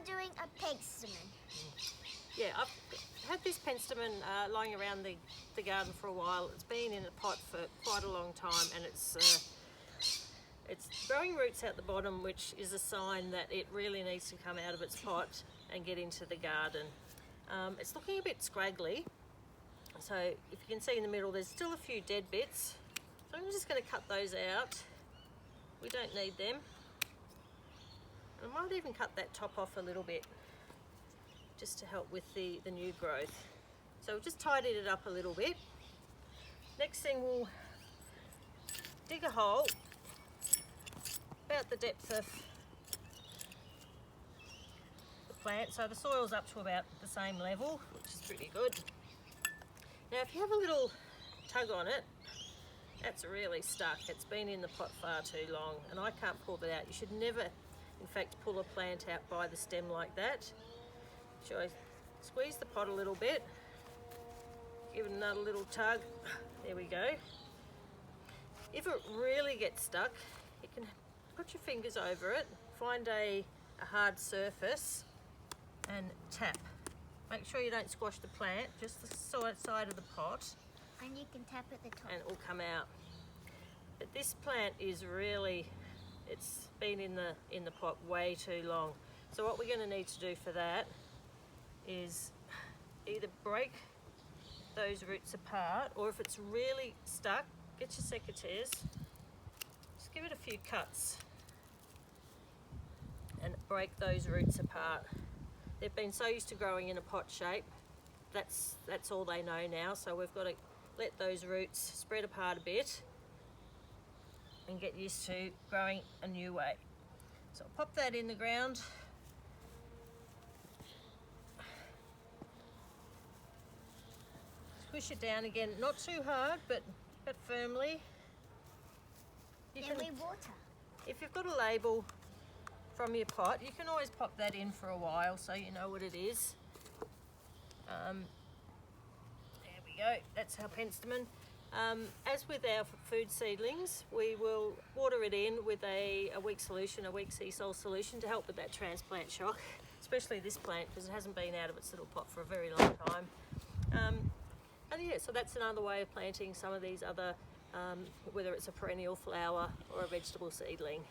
doing a penstemon. Yeah, I've had this penstemon lying around the garden for a while. It's been in a pot for quite a long time, and it's growing roots out the bottom, which is a sign that it really needs to come out of its pot and get into the garden. It's looking a bit scraggly, so if you can see in the middle there's still a few dead bits, so I'm just going to cut those out. We don't need them. And I might even cut that top off a little bit just to help with the new growth. So we've just tidied it up a little bit. Next thing, we'll dig a hole about the depth of the plant, so the soil's up to about the same level, which is pretty good. Now if you have a little tug on it, that's really stuck. It's been in the pot far too long and I can't pull that out. You should never, in fact, pull a plant out by the stem like that. So I squeeze the pot a little bit, give it another little tug. There we go. If it really gets stuck, you can put your fingers over it, find a hard surface and tap. Make sure you don't squash the plant, just the side of the pot. And you can tap at the top. And it will come out. But this plant is really, it's been in the pot way too long. So what we're going to need to do for that is either break those roots apart, or if it's really stuck, get your secateurs, just give it a few cuts and break those roots apart. They've been so used to growing in a pot shape, that's all they know now, so we've got to let those roots spread apart a bit and get used to growing a new way. So I'll pop that in the ground. Squish it down again, not too hard, but firmly. Then we water. If you've got a label from your pot, you can always pop that in for a while so you know what it is. There we go, that's our penstemon. As with our food seedlings, we will water it in with a weak solution, a weak sea salt solution, to help with that transplant shock, especially this plant because it hasn't been out of its little pot for a very long time. And yeah, so that's another way of planting some of these other, whether it's a perennial flower or a vegetable seedling.